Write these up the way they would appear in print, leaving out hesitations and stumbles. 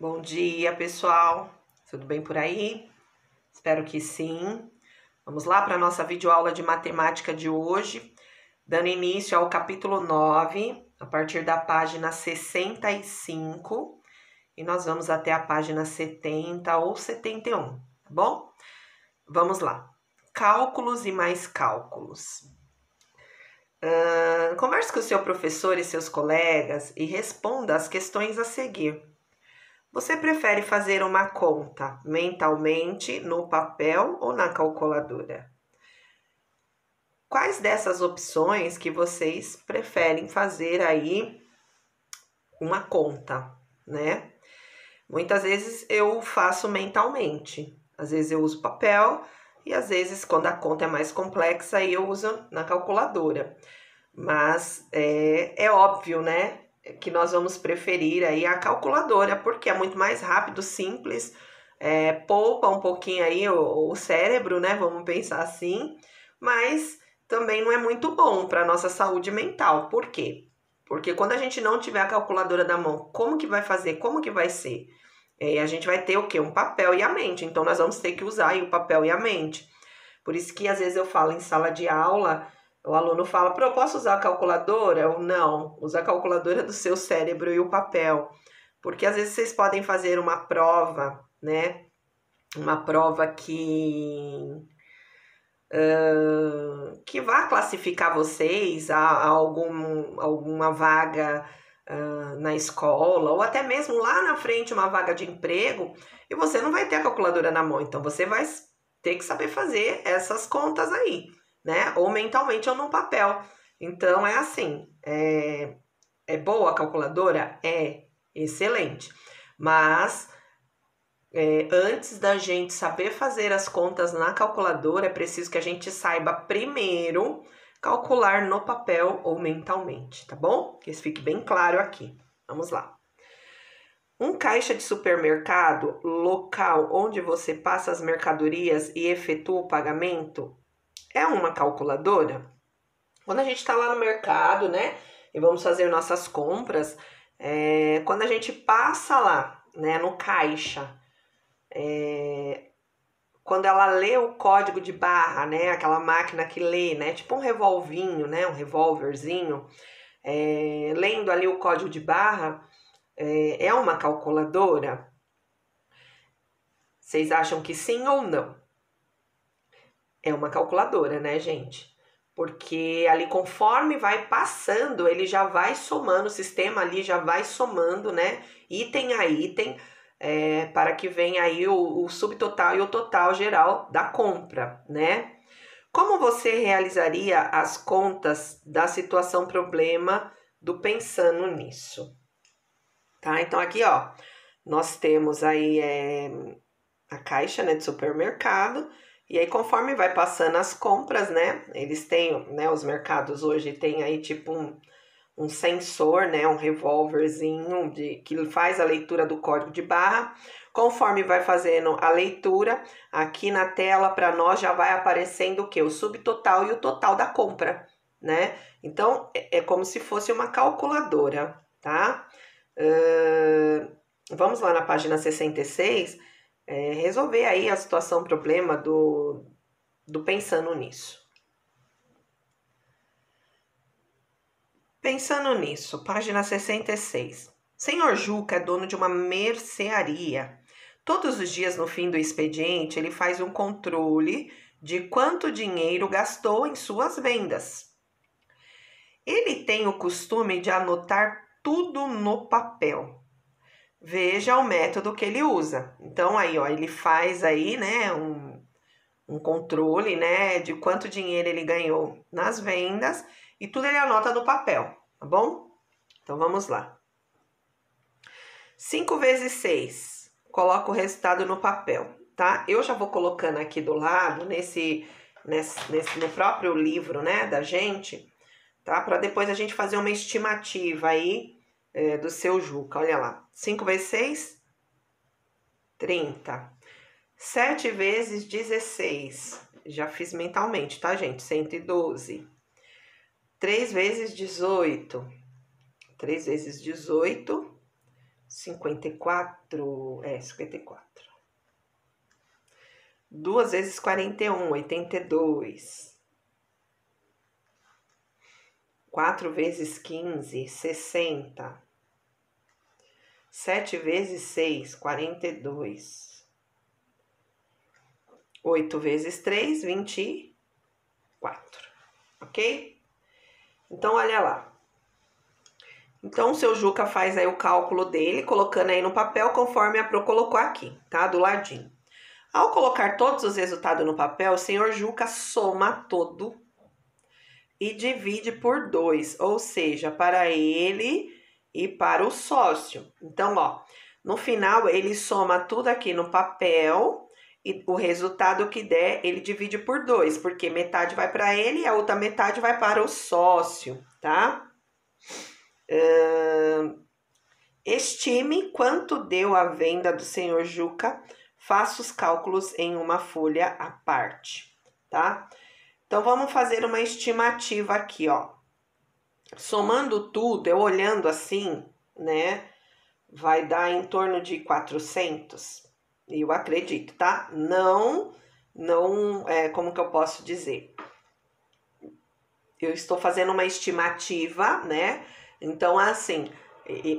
Bom dia, pessoal. Tudo bem por aí? Espero que sim. Vamos lá para a nossa videoaula de matemática de hoje, dando início ao capítulo 9, a partir da página 65, e nós vamos até a página 70 ou 71, tá bom? Vamos lá. Cálculos e mais cálculos. Converse com o seu professor e seus colegas e responda as questões a seguir. Você prefere fazer uma conta mentalmente, no papel ou na calculadora? Quais dessas opções que vocês preferem fazer aí uma conta, né? Muitas vezes eu faço mentalmente, às vezes eu uso papel e às vezes quando a conta é mais complexa eu uso na calculadora. Mas é óbvio, né, que nós vamos preferir aí a calculadora, porque é muito mais rápido, simples, poupa um pouquinho aí o cérebro, né, vamos pensar assim, mas também não é muito bom para a nossa saúde mental. Por quê? Porque quando a gente não tiver a calculadora na mão, como que vai fazer? Como que vai ser? A gente vai ter o quê? Um papel e a mente, então nós vamos ter que usar aí o papel e a mente. Por isso que às vezes eu falo em sala de aula, o aluno fala, eu posso usar a calculadora? Ou não, usa a calculadora do seu cérebro e o papel. Porque às vezes vocês podem fazer uma prova, né? Uma prova que vá classificar vocês a alguma vaga na escola, ou até mesmo lá na frente uma vaga de emprego, e você não vai ter a calculadora na mão, então você vai ter que saber fazer essas contas aí, né? Ou mentalmente ou no papel. Então é assim, é boa a calculadora? É excelente, mas antes da gente saber fazer as contas na calculadora, é preciso que a gente saiba primeiro calcular no papel ou mentalmente, tá bom? Que isso fique bem claro aqui. Vamos lá. Um caixa de supermercado, local onde você passa as mercadorias e efetua o pagamento, é uma calculadora? Quando a gente está lá no mercado, né, e vamos fazer nossas compras, quando a gente passa lá, né, no caixa, quando ela lê o código de barra, né, aquela máquina que lê, né, tipo um revolvinho, né, um revólverzinho, lendo ali o código de barra, é uma calculadora? Vocês acham que sim ou não? É uma calculadora, né, gente? Porque ali conforme vai passando, ele já vai somando, o sistema ali já vai somando, né, item a item, para que venha aí o subtotal e o total geral da compra, né? Como você realizaria as contas da situação problema do pensando nisso? Tá? Então aqui, ó, nós temos aí a caixa, né, de supermercado, e aí conforme vai passando as compras, né, eles têm, né, os mercados hoje tem aí tipo um sensor, né, um revólverzinho que faz a leitura do código de barra. Conforme vai fazendo a leitura, aqui na tela para nós já vai aparecendo o que? O subtotal e o total da compra, né? Então, é como se fosse uma calculadora, tá? Vamos lá na página 66, resolver aí a situação, problema do pensando nisso. Pensando nisso, página 66. Senhor Juca é dono de uma mercearia. Todos os dias no fim do expediente, ele faz um controle de quanto dinheiro gastou em suas vendas. Ele tem o costume de anotar tudo no papel. Veja o método que ele usa. Então aí, ó, ele faz aí, né, um controle, né, de quanto dinheiro ele ganhou nas vendas e tudo ele anota no papel, tá bom? Então vamos lá. 5 vezes 6, coloca o resultado no papel, tá? Eu já vou colocando aqui do lado, no próprio livro, né, da gente, tá? Para depois a gente fazer uma estimativa aí do seu Juca, olha lá. 5 vezes 6, 30. 7 vezes 16, já fiz mentalmente, tá, gente? 112. 3 vezes 18. 3 vezes 18, 54, 54. 2 vezes 41, 82. 4 vezes 15, 60. 7 vezes 6, 42. 8 vezes 3, 24. Ok? Então, olha lá. Então, o seu Juca faz aí o cálculo dele, colocando aí no papel, conforme a Pro colocou aqui, tá? Do ladinho. Ao colocar todos os resultados no papel, o senhor Juca soma todo e divide por 2, ou seja, para ele e para o sócio. Então, ó, no final ele soma tudo aqui no papel e o resultado que der ele divide por 2, porque metade vai para ele e a outra metade vai para o sócio, tá? Estime quanto deu a venda do senhor Juca, faça os cálculos em uma folha à parte, tá? Então, vamos fazer uma estimativa aqui, ó. Somando tudo, eu olhando assim, né, vai dar em torno de 400, eu acredito, tá? Não, como que eu posso dizer? Eu estou fazendo uma estimativa, né? Então, assim,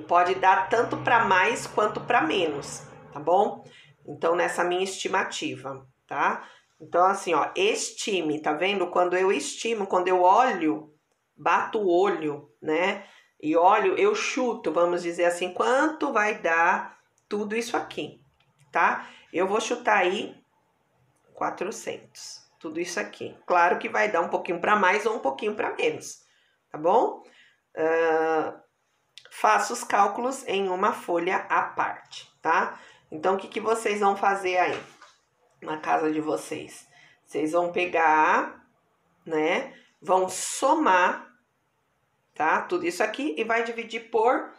pode dar tanto para mais quanto para menos, tá bom? Então, nessa minha estimativa, tá? Então, assim, ó, estime, tá vendo? Quando eu estimo, quando eu olho, bato o olho, né? E olho, eu chuto, vamos dizer assim, quanto vai dar tudo isso aqui, tá? Eu vou chutar aí 400, tudo isso aqui. Claro que vai dar um pouquinho para mais ou um pouquinho para menos, tá bom? Faça os cálculos em uma folha à parte, tá? Então, o que vocês vão fazer aí na casa de vocês? Vocês vão pegar, né? Vão somar, tá? Tudo isso aqui e vai dividir por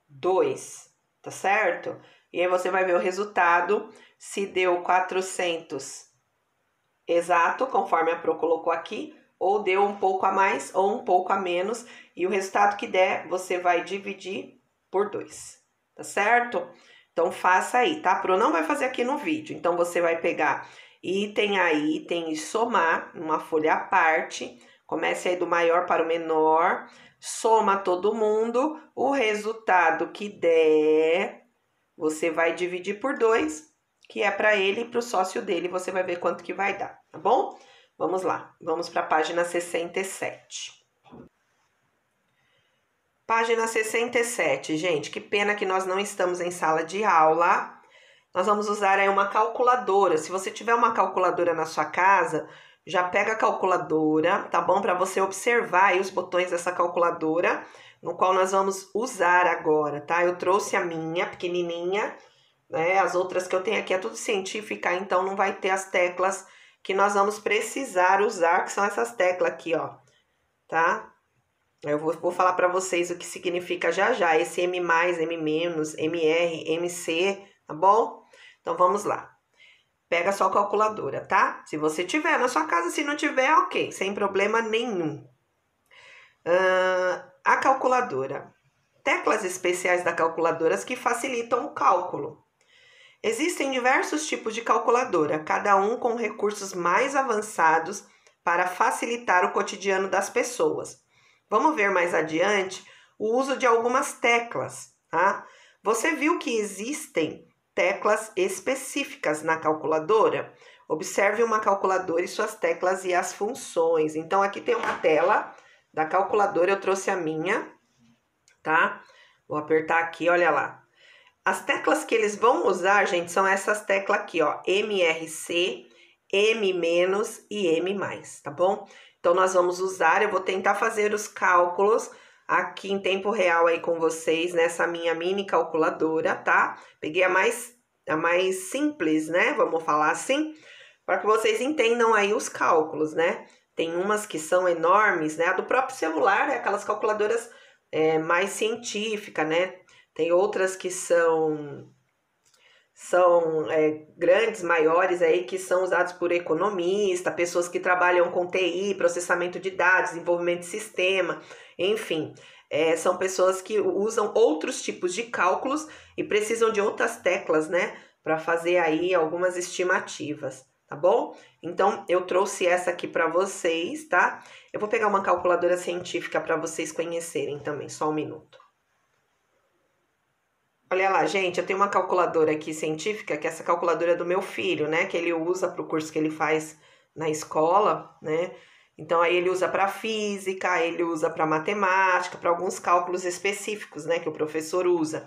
2, tá certo? E aí você vai ver o resultado, se deu 400 exato, conforme a Pro colocou aqui, ou deu um pouco a mais ou um pouco a menos, e o resultado que der, você vai dividir por 2, tá certo? Então, faça aí, tá? A Pro não vai fazer aqui no vídeo, então você vai pegar item a item e somar numa folha à parte, comece aí do maior para o menor, soma todo mundo, o resultado que der, você vai dividir por 2, que é para ele e para o sócio dele, você vai ver quanto que vai dar, tá bom? Vamos lá, vamos para a página 67. Página 67, gente, que pena que nós não estamos em sala de aula. Nós vamos usar aí uma calculadora. Se você tiver uma calculadora na sua casa, já pega a calculadora, tá bom? Para você observar aí os botões dessa calculadora, no qual nós vamos usar agora, tá? Eu trouxe a minha pequenininha, né? As outras que eu tenho aqui é tudo científica, então não vai ter as teclas que nós vamos precisar usar, que são essas teclas aqui, ó, tá? Eu vou falar para vocês o que significa já já, esse M+, M-, MR, MC, tá bom? Então, vamos lá. Pega a sua calculadora, tá? Se você tiver na sua casa, se não tiver, ok, sem problema nenhum. A calculadora. Teclas especiais da calculadora que facilitam o cálculo. Existem diversos tipos de calculadora, cada um com recursos mais avançados para facilitar o cotidiano das pessoas. Vamos ver mais adiante o uso de algumas teclas, tá? Você viu que existem teclas específicas na calculadora? Observe uma calculadora e suas teclas e as funções. Então, aqui tem uma tela da calculadora, eu trouxe a minha, tá? Vou apertar aqui, olha lá. As teclas que eles vão usar, gente, são essas teclas aqui, ó, MRC, M- e M+, tá bom? Então, nós vamos usar, eu vou tentar fazer os cálculos aqui em tempo real aí com vocês, nessa minha mini calculadora, tá? Peguei a mais simples, né? Vamos falar assim, para que vocês entendam aí os cálculos, né? Tem umas que são enormes, né? A do próprio celular, né? Aquelas calculadoras mais científicas, né? Tem outras que são grandes, maiores aí, que são usados por economistas, pessoas que trabalham com TI, processamento de dados, desenvolvimento de sistema, enfim. são pessoas que usam outros tipos de cálculos e precisam de outras teclas, né, para fazer aí algumas estimativas, tá bom? Então, eu trouxe essa aqui para vocês, tá? Eu vou pegar uma calculadora científica para vocês conhecerem também, só um minuto. Olha lá, gente, eu tenho uma calculadora aqui científica, que é essa calculadora do meu filho, né? Que ele usa para o curso que ele faz na escola, né? Então, aí ele usa para física, ele usa para matemática, para alguns cálculos específicos, né? Que o professor usa.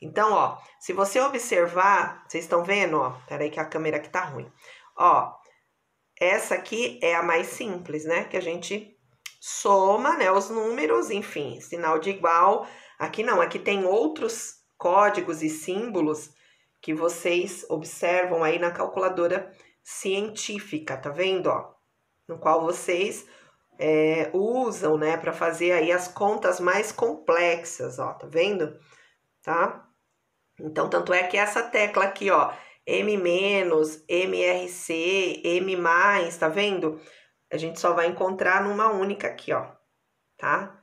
Então, ó, se você observar, vocês estão vendo, ó? Peraí que a câmera aqui tá ruim. Ó, essa aqui é a mais simples, né? Que a gente soma, né? Os números, enfim, sinal de igual. Aqui não, aqui tem outros códigos e símbolos que vocês observam aí na calculadora científica, tá vendo, ó? No qual vocês usam, né, para fazer aí as contas mais complexas, ó, tá vendo? Tá? Então, tanto é que essa tecla aqui, ó, M-, MRC, M+, tá vendo? A gente só vai encontrar numa única aqui, ó, tá?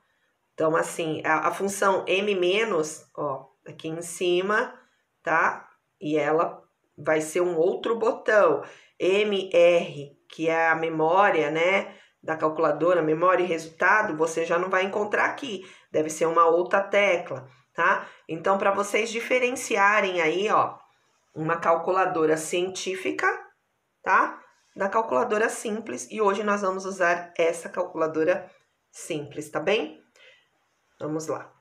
Então, assim, a função M-, ó, aqui em cima, tá? E ela vai ser um outro botão. MR, que é a memória, né, da calculadora, memória e resultado, você já não vai encontrar aqui. Deve ser uma outra tecla, tá? Então, para vocês diferenciarem aí, ó, uma calculadora científica, tá? Da calculadora simples. E hoje nós vamos usar essa calculadora simples, tá bem? Vamos lá.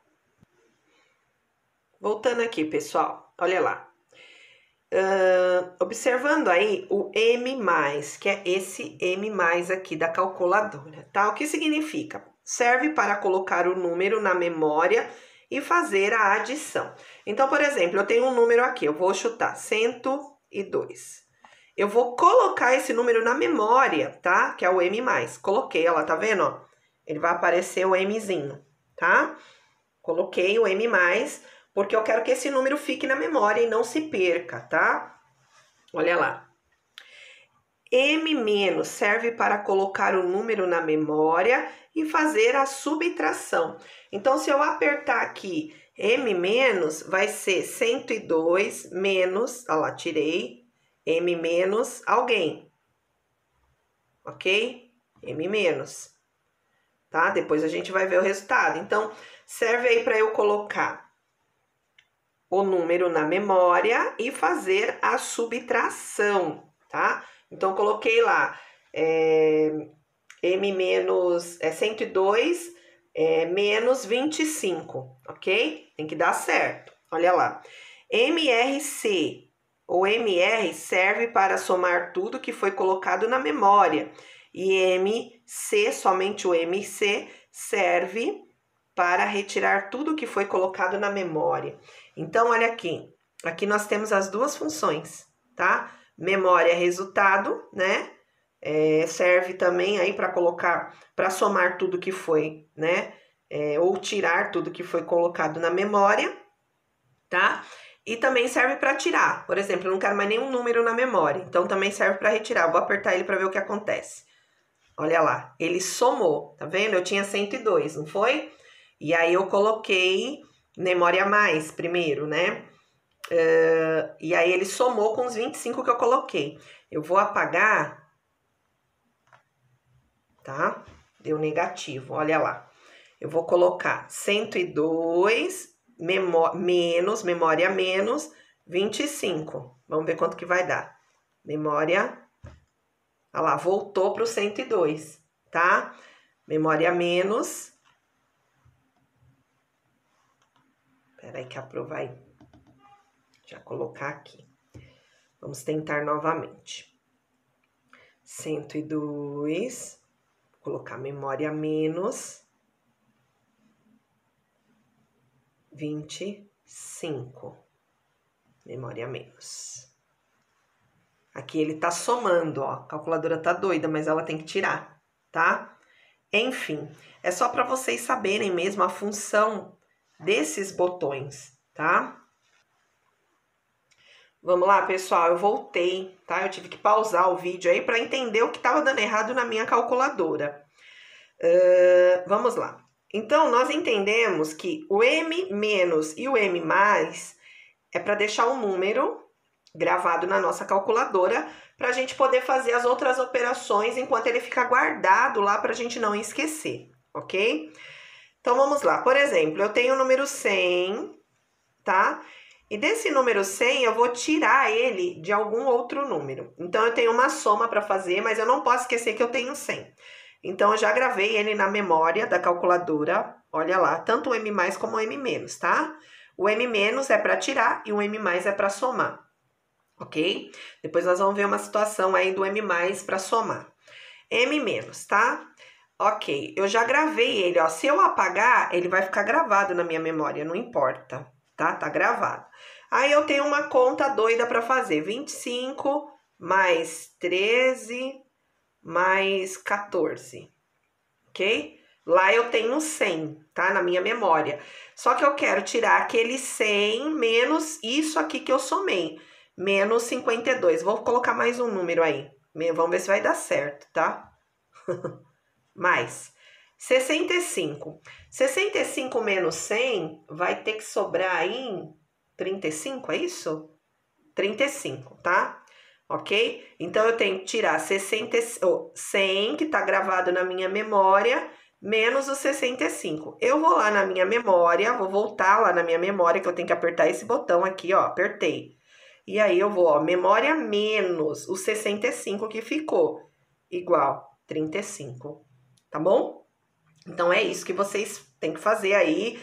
Voltando aqui, pessoal, olha lá. Observando aí o M+, que é esse M+, aqui da calculadora, tá? O que significa? Serve para colocar o número na memória e fazer a adição. Então, por exemplo, eu tenho um número aqui, eu vou chutar 102. Eu vou colocar esse número na memória, tá? Que é o M+. Coloquei, ela tá vendo, ó? Ele vai aparecer o Mzinho, tá? Coloquei o M+, porque eu quero que esse número fique na memória e não se perca, tá? Olha lá. M- serve para colocar o número na memória e fazer a subtração. Então, se eu apertar aqui M-, vai ser 102 menos, olha lá, tirei, M- alguém, ok? M-, tá? Depois a gente vai ver o resultado. Então, serve aí para eu colocar o número na memória e fazer a subtração, tá? Então, coloquei lá, M- 102 menos 25, ok? Tem que dar certo, olha lá. MRC, ou MR, serve para somar tudo que foi colocado na memória. E MC, somente o MC, serve para retirar tudo que foi colocado na memória. Então, olha aqui. Aqui nós temos as duas funções, tá? Memória é resultado, né? Serve também aí para colocar, para somar tudo que foi, né? Ou tirar tudo que foi colocado na memória, tá? E também serve para tirar. Por exemplo, eu não quero mais nenhum número na memória, então também serve para retirar. Eu vou apertar ele para ver o que acontece. Olha lá, ele somou, tá vendo? Eu tinha 102, não foi? E aí eu coloquei memória mais primeiro, né? E aí ele somou com os 25 que eu coloquei. Eu vou apagar, tá? Deu negativo, olha lá. Eu vou colocar 102 menos, memória menos, 25. Vamos ver quanto que vai dar. Memória, olha lá, voltou para o 102, tá? Memória menos. Peraí que a Pro vai já colocar aqui. Vamos tentar novamente. 102, vou colocar memória menos 25. Memória menos. Aqui ele tá somando, ó. A calculadora tá doida, mas ela tem que tirar, tá? Enfim, é só para vocês saberem mesmo a função desses botões, tá? Vamos lá, pessoal, eu voltei, tá? Eu tive que pausar o vídeo aí para entender o que estava dando errado na minha calculadora. Vamos lá. Então, nós entendemos que o M- e o M+, é para deixar o número gravado na nossa calculadora para a gente poder fazer as outras operações enquanto ele fica guardado lá para a gente não esquecer, ok? Então, vamos lá. Por exemplo, eu tenho o número 100, tá? E desse número 100, eu vou tirar ele de algum outro número. Então, eu tenho uma soma para fazer, mas eu não posso esquecer que eu tenho 100. Então, eu já gravei ele na memória da calculadora. Olha lá, tanto o M+ como o M-, tá? O M- é para tirar e o M+ é para somar, ok? Depois nós vamos ver uma situação aí do M+ para somar. M-, tá? Ok, eu já gravei ele, ó. Se eu apagar, ele vai ficar gravado na minha memória, não importa, tá? Tá gravado. Aí eu tenho uma conta doida para fazer: 25 mais 13 mais 14, ok? Lá eu tenho 100, tá? Na minha memória. Só que eu quero tirar aquele 100 menos isso aqui que eu somei, menos 52. Vou colocar mais um número aí. Vamos ver se vai dar certo, tá? Mais 65. 65 menos 100 vai ter que sobrar aí 35, é isso? 35, tá? Ok? Então, eu tenho que tirar 100, que tá gravado na minha memória, menos o 65. Eu vou lá na minha memória, vou voltar lá na minha memória, que eu tenho que apertar esse botão aqui, ó, apertei. E aí, eu vou, ó, memória menos o 65 que ficou, igual 35, tá bom? Então, é isso que vocês têm que fazer aí.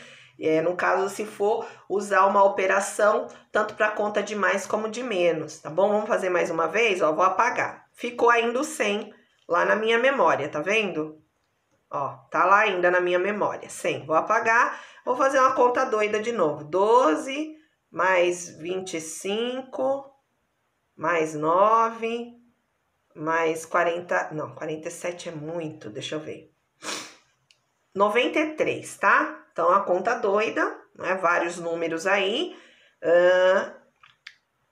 No caso, se for usar uma operação tanto para conta de mais como de menos, tá bom? Vamos fazer mais uma vez? Ó, vou apagar. Ficou ainda o 100 lá na minha memória, tá vendo? Ó, tá lá ainda na minha memória, 100. Vou apagar, vou fazer uma conta doida de novo. 12 mais 25 mais 9 mais 40... Não, 47 é muito, deixa eu ver. 93, tá? Então, a conta doida, né? Vários números aí.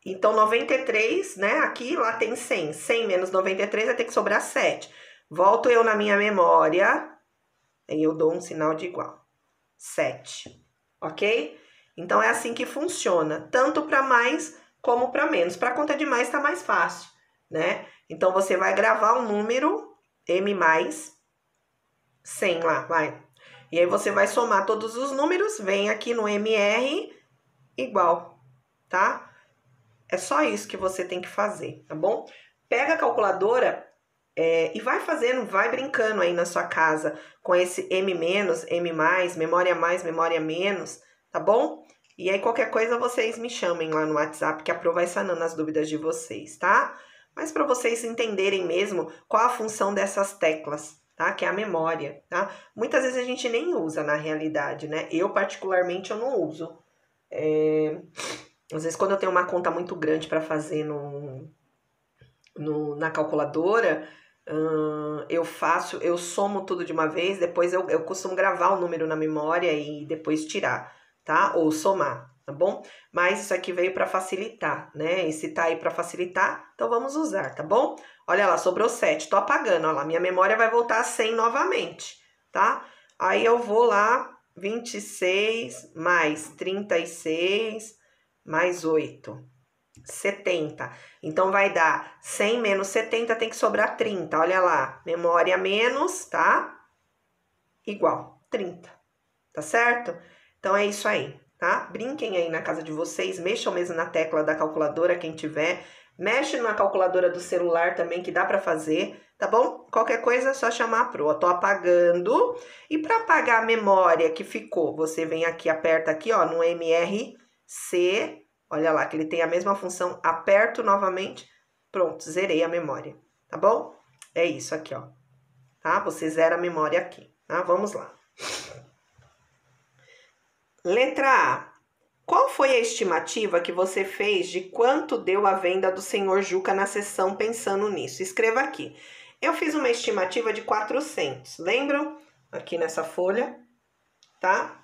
Então, 93, né? Aqui, lá tem 100. 100 menos 93 vai ter que sobrar 7. Volto eu na minha memória. Aí eu dou um sinal de igual. 7. Ok? Então, é assim que funciona. Tanto para mais como para menos. Para conta de mais tá mais fácil, né? Então, você vai gravar um número M+, 100 lá, vai. E aí você vai somar todos os números, vem aqui no MR igual, tá? É só isso que você tem que fazer, tá bom? Pega a calculadora e vai fazendo, vai brincando aí na sua casa com esse M-, M+, memória menos, tá bom? E aí qualquer coisa vocês me chamem lá no WhatsApp que a Pro vai sanando as dúvidas de vocês, tá? Mas para vocês entenderem mesmo qual a função dessas teclas, tá? Que é a memória, tá? Muitas vezes a gente nem usa na realidade, né? Eu, particularmente, eu não uso. Às vezes, quando eu tenho uma conta muito grande para fazer na calculadora, eu somo tudo de uma vez, depois eu costumo gravar o número na memória e depois tirar, tá? Ou somar, tá bom? Mas isso aqui veio para facilitar, né? E se tá aí para facilitar, então vamos usar, tá bom? Olha lá, sobrou 7, tô apagando, olha lá, minha memória vai voltar a 100 novamente, tá? Aí eu vou lá, 26 mais 36 mais 8. 70. Então, vai dar 100 menos 70, tem que sobrar 30. Olha lá, memória menos, tá? Igual, 30. Tá certo? Então, é isso aí, tá? Brinquem aí na casa de vocês, mexam mesmo na tecla da calculadora, quem tiver. Mexe na calculadora do celular também, que dá pra fazer, tá bom? Qualquer coisa é só chamar a Pro. Eu tô apagando. E pra apagar a memória que ficou, você vem aqui, aperta aqui, ó, no MRC. Olha lá, que ele tem a mesma função, aperto novamente, pronto, zerei a memória, tá bom? É isso aqui, ó, tá? Você zera a memória aqui, tá? Vamos lá. Letra A. Qual foi a estimativa que você fez de quanto deu a venda do Senhor Juca na sessão pensando nisso? Escreva aqui. Eu fiz uma estimativa de 400, lembram? Aqui nessa folha, tá?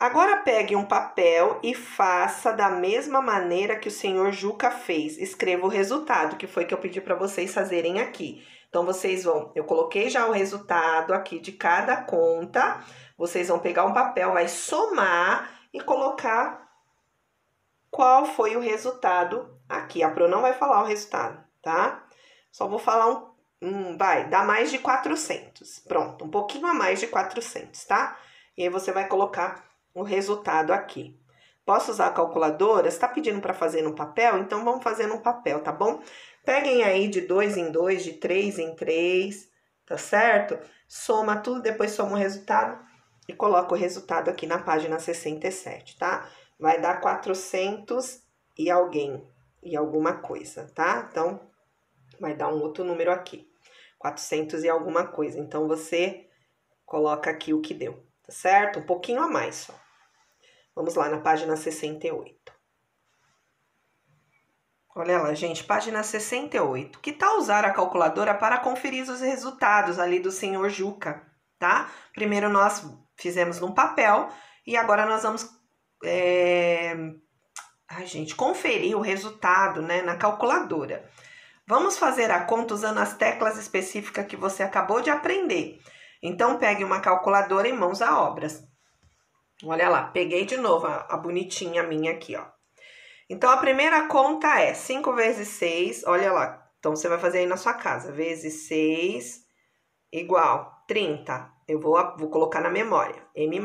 Agora pegue um papel e faça da mesma maneira que o senhor Juca fez. Escreva o resultado, que foi que eu pedi para vocês fazerem aqui. Então, vocês vão... Eu coloquei já o resultado aqui de cada conta. Vocês vão pegar um papel, vai somar e colocar qual foi o resultado aqui. A Pro não vai falar o resultado, tá? Só vou falar vai, dá mais de 400. Pronto, um pouquinho a mais de 400, tá? E aí você vai colocar o resultado aqui. Posso usar a calculadora? Você tá pedindo para fazer no papel? Então, vamos fazer no papel, tá bom? Peguem aí de 2 em 2, de 3 em 3, tá certo? Soma tudo, depois soma o resultado e coloca o resultado aqui na página 67, tá? Vai dar 400 e alguma coisa, tá? Então, vai dar um outro número aqui. 400 e alguma coisa. Então, você coloca aqui o que deu, tá certo? Um pouquinho a mais só. Vamos lá na página 68. Olha lá, gente, página 68. Que tal usar a calculadora para conferir os resultados ali do senhor Juca, tá? Primeiro nós fizemos no papel e agora nós vamos conferir o resultado, né, na calculadora. Vamos fazer a conta usando as teclas específicas que você acabou de aprender. Então, pegue uma calculadora em mãos à obra. Olha lá, peguei de novo a bonitinha minha aqui, ó. Então, a primeira conta é 5 vezes 6, olha lá. Então, você vai fazer aí na sua casa. Vezes 6 igual 30. Eu vou colocar na memória, M+.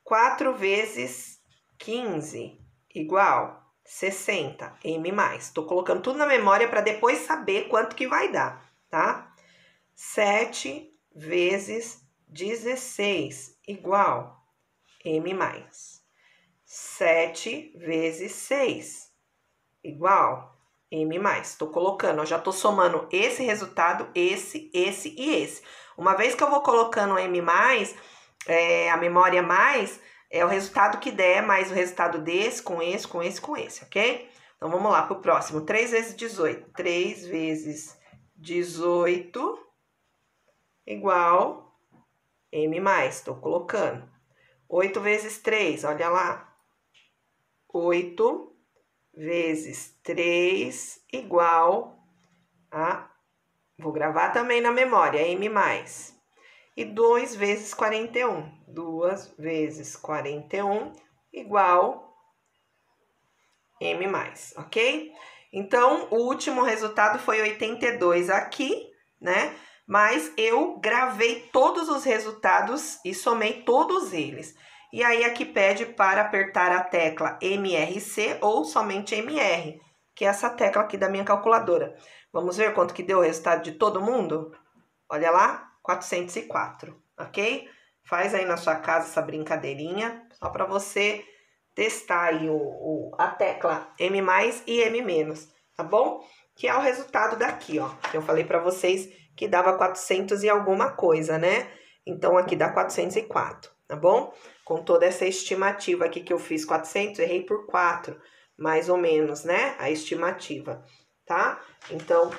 4 vezes 15 igual 60, M+. Tô colocando tudo na memória para depois saber quanto que vai dar, tá? 7 vezes 16 igual M+. 7 vezes 6 igual M+. Tô colocando, eu já tô somando esse resultado, esse e esse. Uma vez que eu vou colocando M+, a memória mais, é o resultado que der, mais o resultado desse, com esse, ok? Então, vamos lá pro próximo. 3 vezes 18. 3 vezes 18 igual M+. Tô colocando. 8 vezes 3, olha lá. 8 vezes 3 igual a... Vou gravar também na memória, M+. E 2 vezes 41. 2 vezes 41 igual M+, ok? Então, o último resultado foi 82 aqui, né? Mas eu gravei todos os resultados e somei todos eles. E aí, aqui pede para apertar a tecla MRC ou somente MR, que é essa tecla aqui da minha calculadora. Vamos ver quanto que deu o resultado de todo mundo? Olha lá, 404, ok? Faz aí na sua casa essa brincadeirinha, só para você testar aí a tecla M+, e M-, tá bom? Que é o resultado daqui, ó. Eu falei para vocês que dava 400 e alguma coisa, né? Então, aqui dá 404, tá bom? Com toda essa estimativa aqui que eu fiz 400, errei por 4, mais ou menos, né? A estimativa, tá? Então,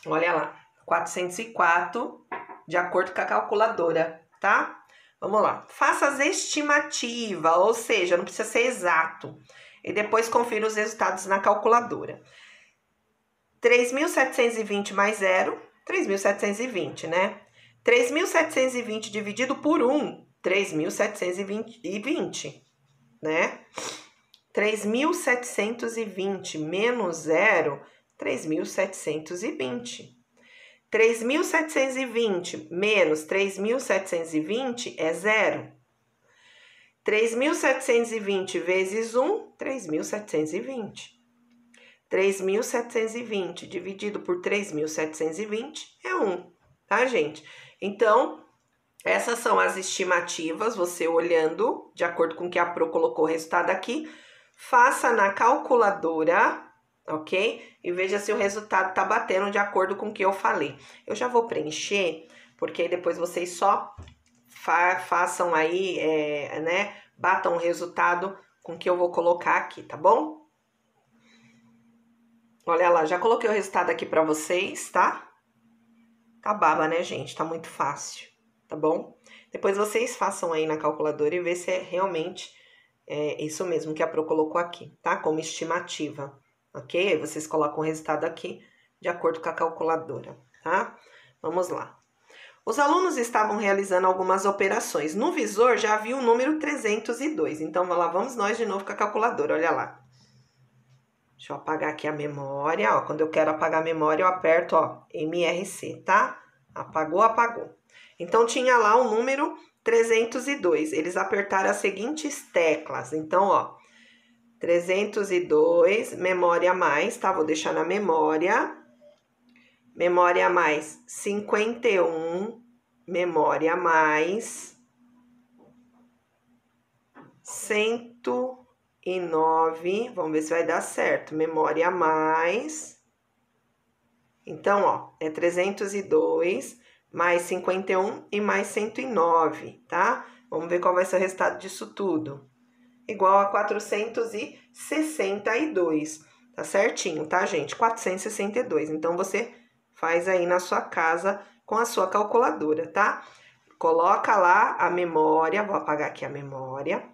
olha lá, 404 de acordo com a calculadora, tá? Vamos lá. Faça as estimativas, ou seja, não precisa ser exato. E depois confira os resultados na calculadora. 3.720 mais 0, 3.720, né? 3.720 dividido por 1, 3.720, né? 3.720 menos 0, 3.720. 3.720 menos 3.720 é 0. 3.720 vezes 1, 3.720. 3.720 dividido por 3.720 é 1, tá, gente? Então, essas são as estimativas, você olhando, de acordo com o que a Pro colocou o resultado aqui, faça na calculadora, ok? E veja se o resultado tá batendo de acordo com o que eu falei. Eu já vou preencher, porque aí depois vocês só façam aí, né? Batam o resultado com o que eu vou colocar aqui, tá bom? Olha lá, já coloquei o resultado aqui pra vocês, tá? Tá baba, né, gente? Tá muito fácil, tá bom? Depois vocês façam aí na calculadora e vê se é realmente isso mesmo que a Pro colocou aqui, tá? Como estimativa, ok? Aí vocês colocam o resultado aqui de acordo com a calculadora, tá? Vamos lá. Os alunos estavam realizando algumas operações. No visor já havia o número 302. Então, vamos nós de novo com a calculadora, olha lá. Deixa eu apagar aqui a memória, ó. Quando eu quero apagar a memória, eu aperto, ó, MRC, tá? Apagou, apagou. Então, tinha lá o número 302. Eles apertaram as seguintes teclas. Então, ó, 302, memória mais, tá? Vou deixar na memória. Memória mais 51, memória mais 109, vamos ver se vai dar certo. Memória mais. Então, ó, é 302 mais 51 e mais 109, tá? Vamos ver qual vai ser o resultado disso tudo. Igual a 462, tá certinho, tá, gente? 462. Então, você faz aí na sua casa com a sua calculadora, tá? Coloca lá a memória, vou apagar aqui a memória.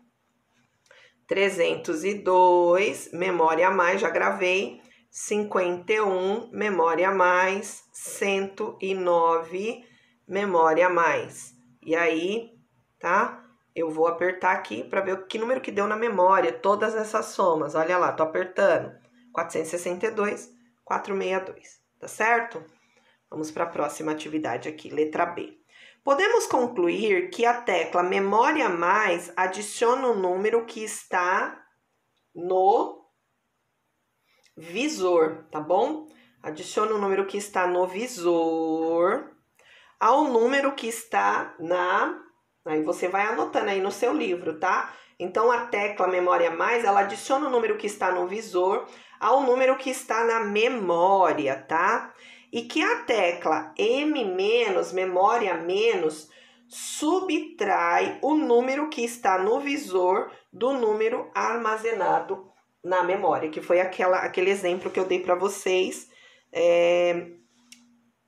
302, memória a mais, já gravei. 51, memória a mais. 109, memória a mais. E aí, tá? Eu vou apertar aqui para ver que número que deu na memória, todas essas somas. Olha lá, tô apertando. 462, 462, tá certo? Vamos para a próxima atividade aqui, letra B. Podemos concluir que a tecla memória mais adiciona o número que está no visor, tá bom? Adiciona o número que está no visor ao número que está na... Aí você vai anotando aí no seu livro, tá? Então, a tecla memória mais, ela adiciona o número que está no visor ao número que está na memória, tá? E que a tecla M-, memória menos, subtrai o número que está no visor do número armazenado na memória, que foi aquele exemplo que eu dei para vocês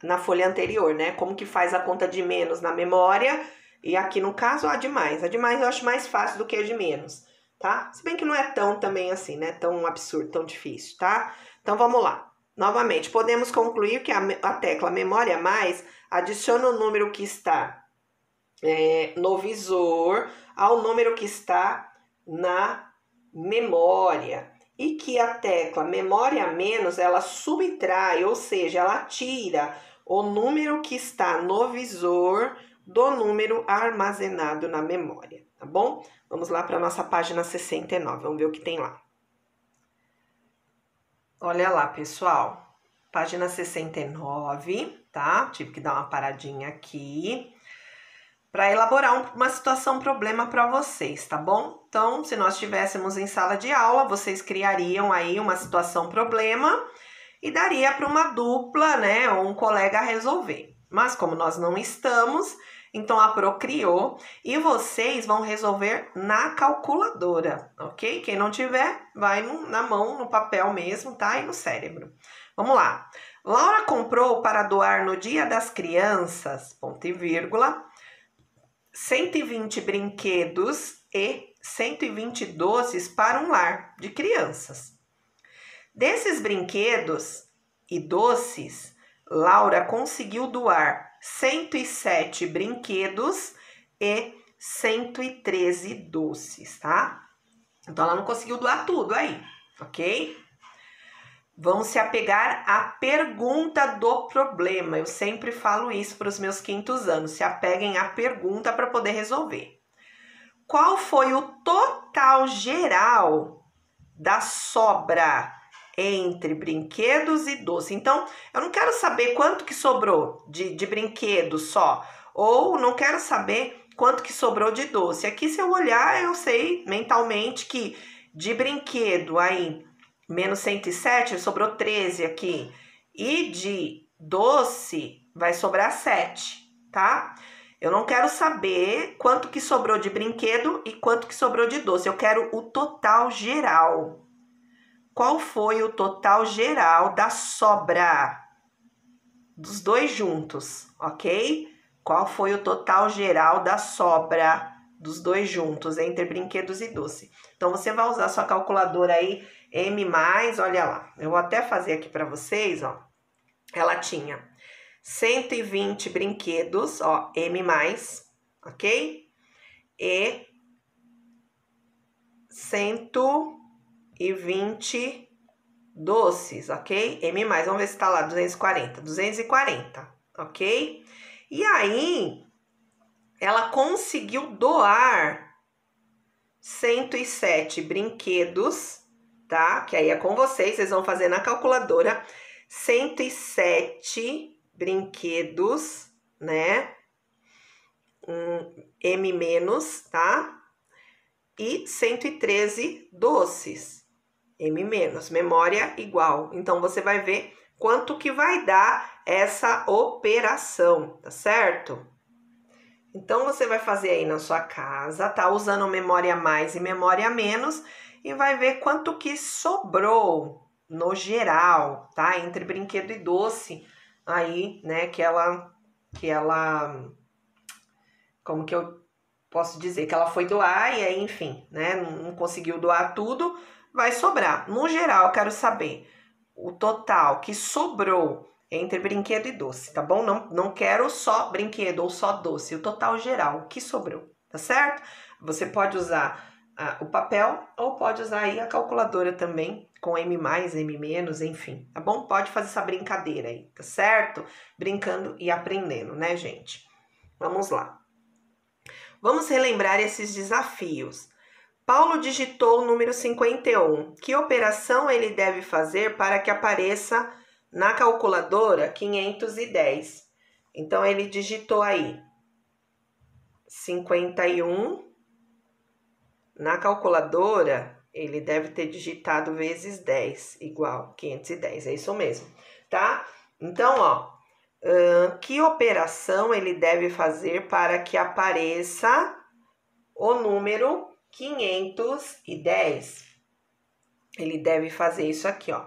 na folha anterior, né? Como que faz a conta de menos na memória. E aqui no caso, a de mais. A de mais eu acho mais fácil do que a de menos, tá? Se bem que não é tão também assim, né? Tão absurdo, tão difícil, tá? Então, vamos lá. Novamente, podemos concluir que a tecla memória mais adiciona o número que está no visor ao número que está na memória. E que a tecla memória menos, ela subtrai, ou seja, ela tira o número que está no visor do número armazenado na memória, tá bom? Vamos lá para a nossa página 69, vamos ver o que tem lá. Olha lá, pessoal, página 69, tá? Tive que dar uma paradinha aqui para elaborar uma situação problema para vocês, tá bom? Então, se nós estivéssemos em sala de aula, vocês criariam aí uma situação problema e daria para uma dupla, né, ou um colega resolver. Mas como nós não estamos, então a Pro criou e vocês vão resolver na calculadora, ok? Quem não tiver, vai na mão, no papel mesmo, tá? E no cérebro. Vamos lá. Laura comprou para doar no Dia das Crianças, ponto e vírgula, 120 brinquedos e 120 doces para um lar de crianças. Desses brinquedos e doces, Laura conseguiu doar 107 brinquedos e 113 doces, tá? Então, ela não conseguiu doar tudo aí, ok? Vamos se apegar à pergunta do problema. Eu sempre falo isso para os meus quintos anos. Se apeguem à pergunta para poder resolver. Qual foi o total geral da sobra entre brinquedos e doce? Então, eu não quero saber quanto que sobrou de brinquedo só. Ou não quero saber quanto que sobrou de doce. Aqui, se eu olhar, eu sei mentalmente que de brinquedo aí... menos 107, sobrou 13 aqui. E de doce, vai sobrar 7, tá? Eu não quero saber quanto que sobrou de brinquedo e quanto que sobrou de doce. Eu quero o total geral. Qual foi o total geral da sobra dos dois juntos, ok? Qual foi o total geral da sobra dos dois juntos, entre brinquedos e doce? Então, você vai usar sua calculadora aí, M+, olha lá. Eu vou até fazer aqui para vocês, ó. Ela tinha 120 brinquedos, ó, M+, ok? E 120 doces, ok? M+, vamos ver se tá lá, 240, ok? E aí, ela conseguiu doar 107 brinquedos, tá? Que aí é com vocês vão fazer na calculadora 107 brinquedos, né? M-, tá? E 113 doces, M-, memória igual. Então, você vai ver quanto que vai dar essa operação, tá certo? Então, você vai fazer aí na sua casa, tá? Usando memória mais e memória menos, e vai ver quanto que sobrou no geral, tá? Entre brinquedo e doce, aí, né, que ela, como que eu posso dizer? Que ela foi doar e aí, enfim, né, não conseguiu doar tudo, vai sobrar. No geral, eu quero saber o total que sobrou entre brinquedo e doce, tá bom? Não quero só brinquedo ou só doce, o total geral, o que sobrou, tá certo? Você pode usar o papel ou pode usar aí a calculadora também, com M+, M-, enfim, tá bom? Pode fazer essa brincadeira aí, tá certo? Brincando e aprendendo, né, gente? Vamos lá. Vamos relembrar esses desafios. Paulo digitou o número 51. Que operação ele deve fazer para que apareça na calculadora 510? Então, ele digitou aí 51. Na calculadora, ele deve ter digitado vezes 10, igual 510. É isso mesmo, tá? Então, ó, que operação ele deve fazer para que apareça o número 510? Ele deve fazer isso aqui, ó.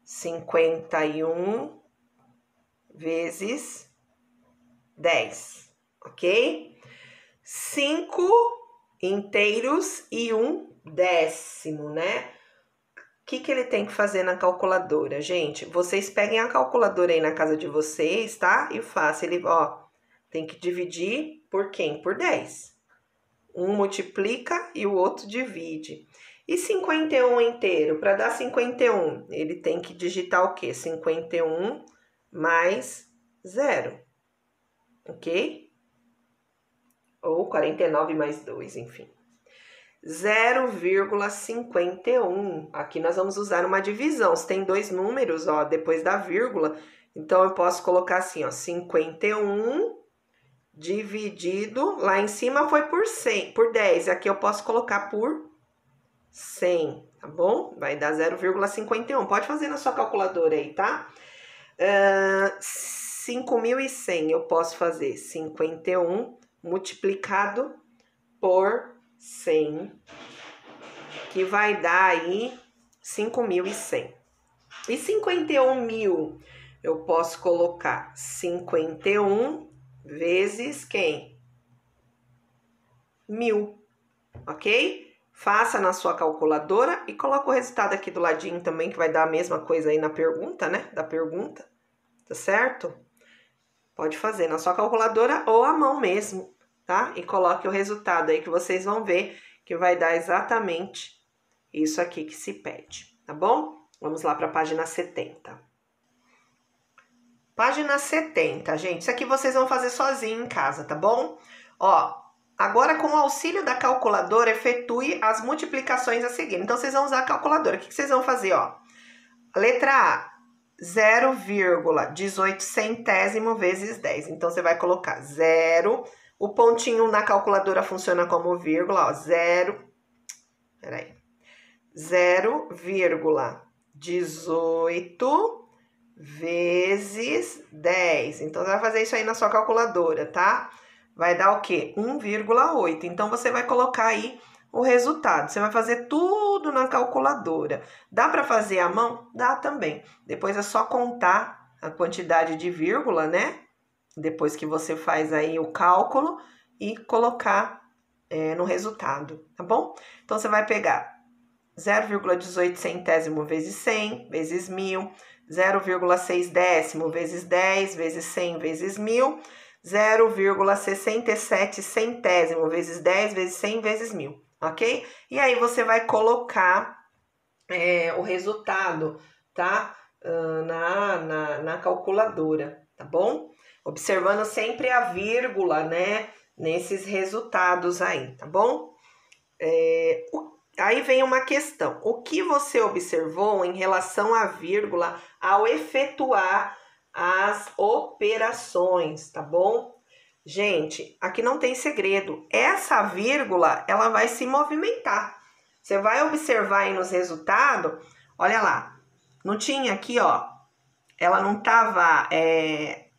51 vezes 10, ok? 5 inteiros e 1 décimo, né? O que ele tem que fazer na calculadora, gente? Vocês peguem a calculadora aí na casa de vocês, tá? E façam. Ele, ó, tem que dividir por quem? Por 10. Um multiplica e o outro divide. E 51 inteiro? Para dar 51, ele tem que digitar o quê? 51 mais 0, ok? Ou 49 mais 2, enfim. 0,51. Aqui nós vamos usar uma divisão. Se tem dois números, ó, depois da vírgula, então eu posso colocar assim, ó, 51 dividido, lá em cima foi por 100, por 10, aqui eu posso colocar por 100, tá bom? Vai dar 0,51. Pode fazer na sua calculadora aí, tá? 5.100, eu posso fazer 51 multiplicado por 100, que vai dar aí 5.100. E 51.000, eu posso colocar 51 vezes quem? 1.000, ok? Faça na sua calculadora e coloca o resultado aqui do ladinho também, que vai dar a mesma coisa aí na pergunta, né? Da pergunta, tá certo? Pode fazer na sua calculadora ou à mão mesmo, tá? E coloque o resultado aí que vocês vão ver que vai dar exatamente isso aqui que se pede, tá bom? Vamos lá para a página 70. Página 70, gente. Isso aqui vocês vão fazer sozinho em casa, tá bom? Ó, agora com o auxílio da calculadora, efetue as multiplicações a seguir. Então, vocês vão usar a calculadora. O que vocês vão fazer, ó? Letra A, 0,18 centésimo vezes 10. Então, você vai colocar 0. O pontinho na calculadora funciona como vírgula, ó. 0,18 vezes 10. Então, você vai fazer isso aí na sua calculadora, tá? Vai dar o quê? 1,8. Então, você vai colocar aí o resultado. Você vai fazer tudo na calculadora. Dá para fazer à mão? Dá também. Depois é só contar a quantidade de vírgula, né? Depois que você faz aí o cálculo e colocar no resultado, tá bom? Então, você vai pegar 0,18 centésimo vezes 100 vezes 1.000, 0,6 décimo vezes 10 vezes 100 vezes 1.000, 0,67 centésimo vezes 10 vezes 100 vezes 1.000, ok? E aí você vai colocar o resultado, tá? Na calculadora, tá bom? Observando sempre a vírgula, né? Nesses resultados aí, tá bom? Aí vem uma questão. O que você observou em relação à vírgula ao efetuar as operações, tá bom? Gente, aqui não tem segredo. Essa vírgula, ela vai se movimentar. Você vai observar aí nos resultados, olha lá. Não tinha aqui, ó, ela não estava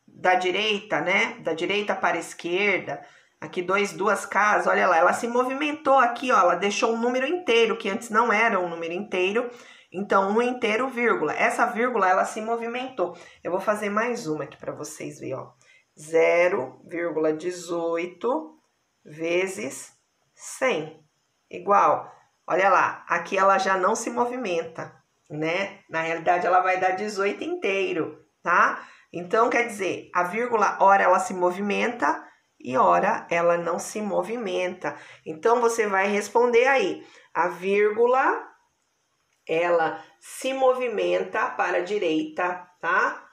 da direita, né? Da direita para a esquerda. Aqui duas casas, olha lá, ela se movimentou aqui, ó, ela deixou um número inteiro, que antes não era um número inteiro. Então, 1 inteiro, vírgula. Essa vírgula, ela se movimentou. Eu vou fazer mais uma aqui para vocês verem, ó. 0,18 vezes 100, igual. Olha lá, aqui ela já não se movimenta, né? Na realidade, ela vai dar 18 inteiro, tá? Então, quer dizer, a vírgula, ora ela se movimenta e ora ela não se movimenta. Então, você vai responder aí, a vírgula, ela se movimenta para a direita, tá?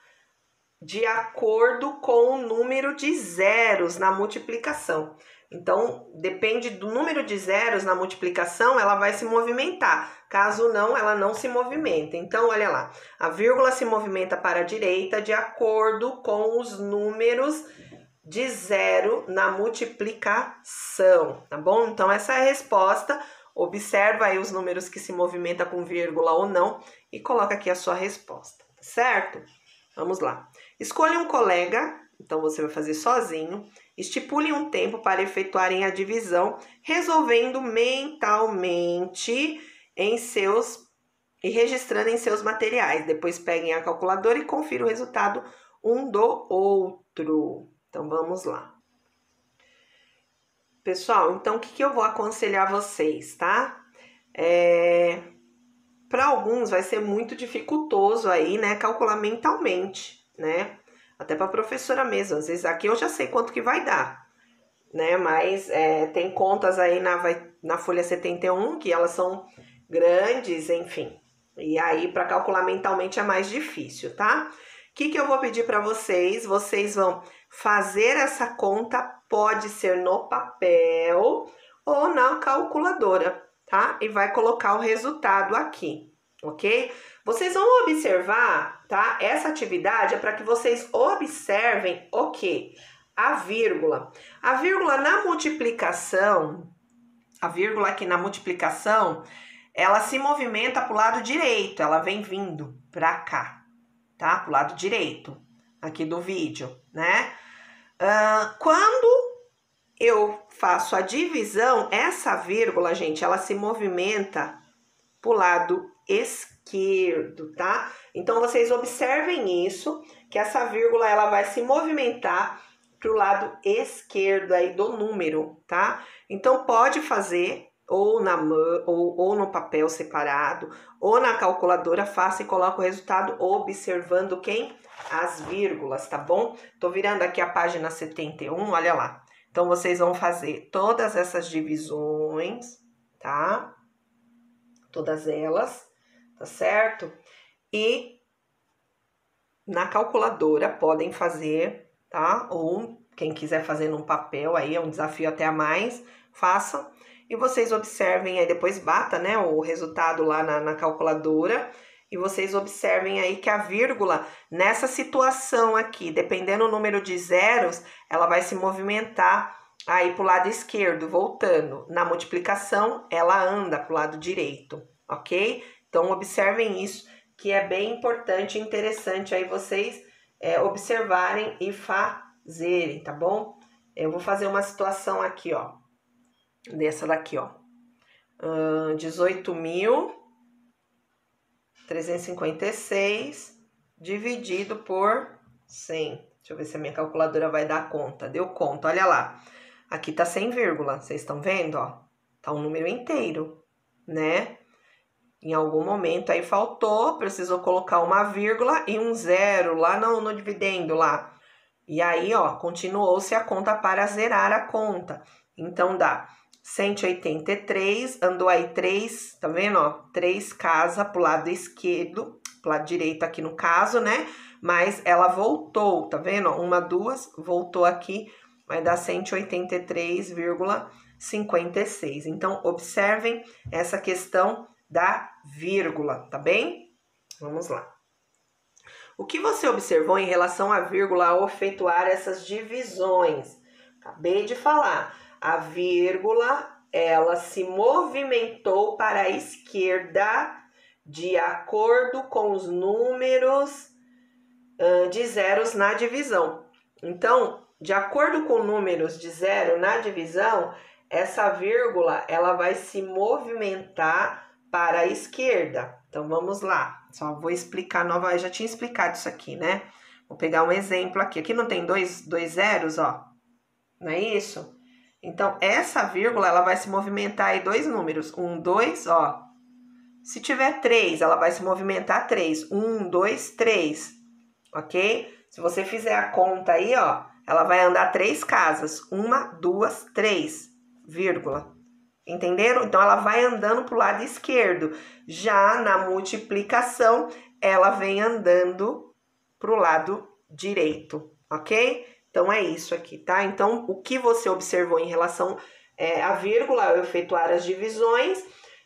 De acordo com o número de zeros na multiplicação. Então, depende do número de zeros na multiplicação, ela vai se movimentar. Caso não, ela não se movimenta. Então, olha lá, a vírgula se movimenta para a direita de acordo com os números de zero na multiplicação, tá bom? Então, essa é a resposta. Observa aí os números que se movimentam com vírgula ou não e coloca aqui a sua resposta, certo? Vamos lá. Escolha um colega, então você vai fazer sozinho. Estipule um tempo para efetuarem a divisão, resolvendo mentalmente e registrando em seus materiais. Depois peguem a calculadora e confira o resultado um do outro. Então, vamos lá. Pessoal, então, o que eu vou aconselhar vocês, tá? Para alguns vai ser muito dificultoso aí, né, calcular mentalmente, né? Até para a professora mesmo, às vezes aqui eu já sei quanto que vai dar, né? Mas tem contas aí na folha 71 que elas são grandes, enfim. E aí para calcular mentalmente é mais difícil, tá? O que eu vou pedir para vocês? Vocês vão fazer essa conta, pode ser no papel ou na calculadora, tá? E vai colocar o resultado aqui, ok? Vocês vão observar, tá? Essa atividade é para que vocês observem o quê? A vírgula. A vírgula na multiplicação, a vírgula aqui na multiplicação, ela se movimenta para o lado direito, ela vem vindo para cá, tá? Para o lado direito aqui do vídeo, né? Quando eu faço a divisão, essa vírgula, gente, ela se movimenta para o lado esquerdo, tá? Então, vocês observem isso, que essa vírgula, ela vai se movimentar para o lado esquerdo aí do número, tá? Então, pode fazer ou no papel separado, ou na calculadora, faça e coloca o resultado observando quem? As vírgulas, tá bom? Tô virando aqui a página 71, olha lá. Então, vocês vão fazer todas essas divisões, tá? Todas elas, tá certo? E na calculadora podem fazer, tá? Ou quem quiser fazer num papel, aí é um desafio até a mais, façam. E vocês observem aí, depois bata, né, o resultado lá na calculadora. E vocês observem aí que a vírgula, nessa situação aqui, dependendo do número de zeros, ela vai se movimentar aí para o lado esquerdo, voltando. Na multiplicação, ela anda para o lado direito, ok? Então, observem isso, que é bem importante e interessante aí vocês observarem e fazerem, tá bom? Eu vou fazer uma situação aqui, ó, dessa daqui, ó. 18.356 dividido por 100. Deixa eu ver se a minha calculadora vai dar conta. Deu conta, olha lá. Aqui tá sem vírgula, vocês estão vendo, ó? Tá um número inteiro, né? Em algum momento aí faltou, precisou colocar uma vírgula e um zero lá no dividendo lá. E aí, ó, continuou-se a conta para zerar a conta. Então, dá 183, andou aí 3, tá vendo, ó? 3 casas pro lado esquerdo, pro lado direito aqui no caso, né? Mas ela voltou, tá vendo? Uma, duas, voltou aqui, vai dar 183,56. Então, observem essa questão da vírgula, tá bem? Vamos lá. O que você observou em relação à vírgula ao efetuar essas divisões? Acabei de falar. A vírgula, ela se movimentou para a esquerda de acordo com os números de zeros na divisão. Então, de acordo com números de zero na divisão, essa vírgula, ela vai se movimentar para a esquerda. Então, vamos lá. Só vou explicar novamente. Eu já tinha explicado isso aqui, né? Vou pegar um exemplo aqui. Aqui não tem dois zeros, ó. Não é isso? Então, essa vírgula, ela vai se movimentar aí 2 números. 1, 2, ó. Se tiver 3, ela vai se movimentar 3. 1, 2, 3. Ok? Se você fizer a conta aí, ó, ela vai andar 3 casas. 1, 2, 3, vírgula. Entenderam? Então, ela vai andando para o lado esquerdo. Já na multiplicação, ela vem andando para o lado direito, ok? Então, é isso aqui, tá? Então, o que você observou em relação à vírgula, ao efetuar as divisões,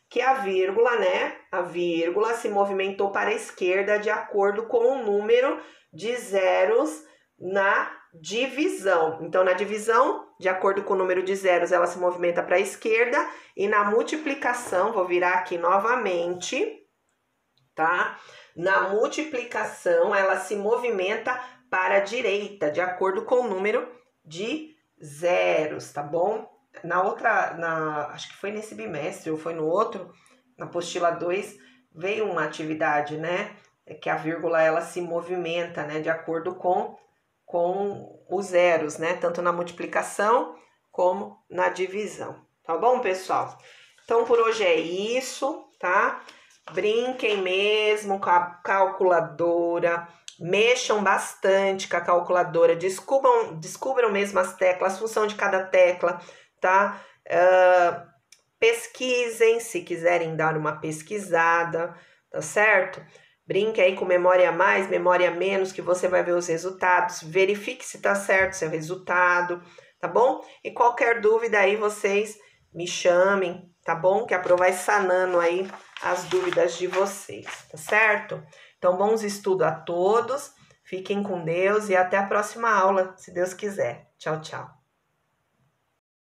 que a vírgula, né? A vírgula se movimentou para a esquerda de acordo com o número de zeros na divisão. Então, na divisão, de acordo com o número de zeros, ela se movimenta para a esquerda. E na multiplicação, vou virar aqui novamente, tá? Na multiplicação, ela se movimenta para a direita, de acordo com o número de zeros, tá bom? Na outra, acho que foi nesse bimestre ou foi no outro, na apostila 2, veio uma atividade, né? Que a vírgula, ela se movimenta, né? De acordo com os zeros, né? Tanto na multiplicação como na divisão. Tá bom, pessoal? Então, por hoje é isso, tá? Brinquem mesmo com a calculadora, mexam bastante com a calculadora, descubram mesmo as teclas, a função de cada tecla, tá? Pesquisem, se quiserem dar uma pesquisada, tá certo? Brinque aí com memória a mais, memória a menos, que você vai ver os resultados. Verifique se tá certo seu resultado, tá bom? E qualquer dúvida aí, vocês me chamem, tá bom? Que a Pro vai sanando aí as dúvidas de vocês, tá certo? Então, bons estudos a todos, fiquem com Deus e até a próxima aula, se Deus quiser. Tchau, tchau.